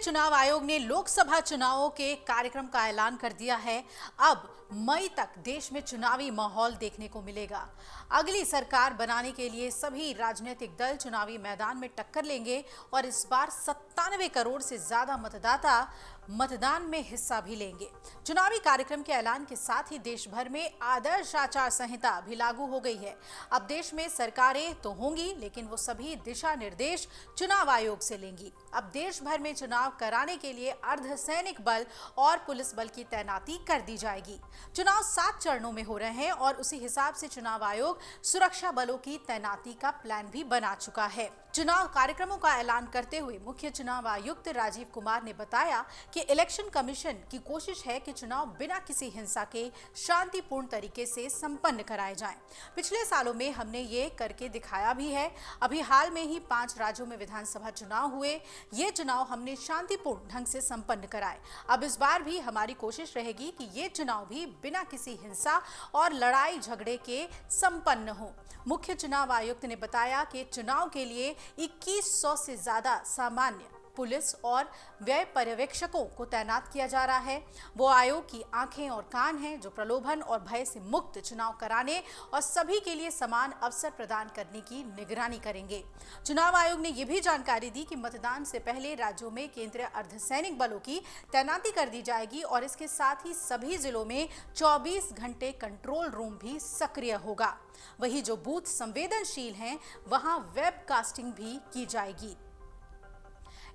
चुनाव आयोग ने लोकसभा चुनावों के कार्यक्रम का ऐलान कर दिया है। अब मई तक देश में चुनावी माहौल देखने को मिलेगा। अगली सरकार बनाने के लिए सभी राजनीतिक दल चुनावी मैदान में टक्कर लेंगे और इस बार 97 करोड़ से ज्यादा मतदाता मतदान में हिस्सा भी लेंगे। चुनावी कार्यक्रम के ऐलान के साथ ही देश भर में आदर्श आचार संहिता भी लागू हो गई है। अब देश में सरकारें तो होंगी, लेकिन वो सभी दिशा निर्देश चुनाव आयोग से लेंगी। अब देश भर में चुनाव कराने के लिए अर्धसैनिक बल और पुलिस बल की तैनाती कर दी जाएगी। चुनाव 7 चरणों में हो रहे हैं और उसी हिसाब से चुनाव आयोग सुरक्षा बलों की तैनाती का प्लान भी बना चुका है। चुनाव कार्यक्रमों का ऐलान करते हुए मुख्य चुनाव आयुक्त राजीव कुमार ने बताया कि इलेक्शन कमीशन की कोशिश है कि चुनाव बिना किसी हिंसा के शांतिपूर्ण तरीके से संपन्न कराए जाएं। पिछले सालों में हमने ये करके दिखाया भी है। अभी हाल में ही 5 राज्यों में विधानसभा चुनाव हुए। ये चुनाव हमने शांतिपूर्ण ढंग से संपन्न कराए। अब इस बार भी हमारी कोशिश रहेगी कि ये चुनाव भी बिना किसी हिंसा और लड़ाई झगड़े के संपन्न हो। मुख्य चुनाव आयुक्त ने बताया कि चुनाव के लिए 2100 से ज्यादा सामान्य पुलिस और व्यय पर्यवेक्षकों को तैनात किया जा रहा है। वो आयोग की आंखें और कान हैं जो प्रलोभन और भय से मुक्त चुनाव कराने और सभी के लिए समान अवसर प्रदान करने की निगरानी करेंगे। चुनाव आयोग ने यह भी जानकारी दी कि मतदान से पहले राज्यों में केंद्रीय अर्धसैनिक बलों की तैनाती कर दी जाएगी और इसके साथ ही सभी जिलों में 24 घंटे कंट्रोल रूम भी सक्रिय होगा। वहीं जो बूथ संवेदनशील हैं वहां वेबकास्टिंग भी की जाएगी।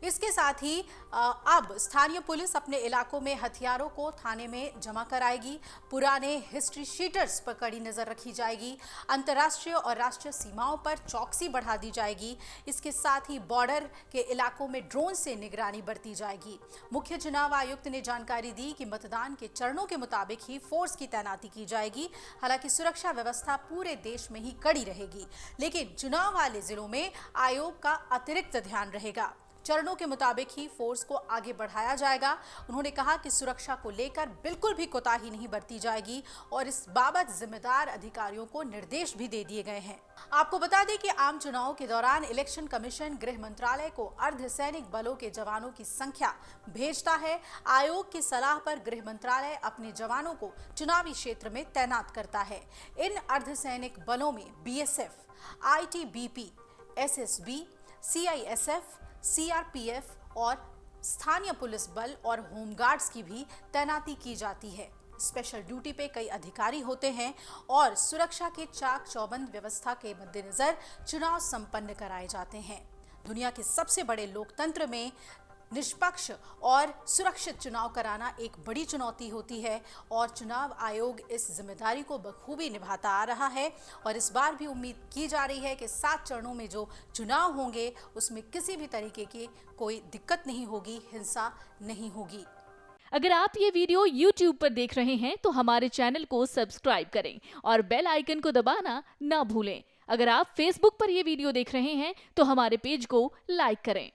इसके साथ ही अब स्थानीय पुलिस अपने इलाकों में हथियारों को थाने में जमा कराएगी। पुराने हिस्ट्री शीटर्स पर कड़ी नजर रखी जाएगी। अंतर्राष्ट्रीय और राष्ट्रीय सीमाओं पर चौकसी बढ़ा दी जाएगी। इसके साथ ही बॉर्डर के इलाकों में ड्रोन से निगरानी बरती जाएगी। मुख्य चुनाव आयुक्त ने जानकारी दी कि मतदान के चरणों के मुताबिक ही फोर्स की तैनाती की जाएगी। हालांकि सुरक्षा व्यवस्था पूरे देश में ही कड़ी रहेगी, लेकिन चुनाव वाले जिलों में आयोग का अतिरिक्त ध्यान रहेगा। चरणों के मुताबिक ही फोर्स को आगे बढ़ाया जाएगा। उन्होंने कहा कि सुरक्षा को लेकर बिल्कुल भी कोताही नहीं बरती जाएगी और इस बाबत जिम्मेदार अधिकारियों को निर्देश भी दे दिए गए हैं। आपको बता दें कि आम चुनावों के दौरान इलेक्शन कमीशन गृह मंत्रालय को अर्धसैनिक बलों के जवानों की संख्या भेजता है। आयोग की सलाह पर गृह मंत्रालय अपने जवानों को चुनावी क्षेत्र में तैनात करता है। इन अर्धसैनिक बलों में BSF, ITBP, SSB, CISF, CRPF और स्थानीय पुलिस बल और होमगार्ड्स की भी तैनाती की जाती है। स्पेशल ड्यूटी पे कई अधिकारी होते हैं और सुरक्षा के चाक चौबंद व्यवस्था के मद्देनजर चुनाव संपन्न कराए जाते हैं। दुनिया के सबसे बड़े लोकतंत्र में निष्पक्ष और सुरक्षित चुनाव कराना एक बड़ी चुनौती होती है और चुनाव आयोग इस जिम्मेदारी को बखूबी निभाता आ रहा है। और इस बार भी उम्मीद की जा रही है कि 7 चरणों में जो चुनाव होंगे उसमें किसी भी तरीके की कोई दिक्कत नहीं होगी, हिंसा नहीं होगी। अगर आप ये वीडियो YouTube पर देख रहे हैं तो हमारे चैनल को सब्सक्राइब करें और बेल आइकन को दबाना ना भूलें। अगर आप Facebook पर ये वीडियो देख रहे हैं तो हमारे पेज को लाइक करें।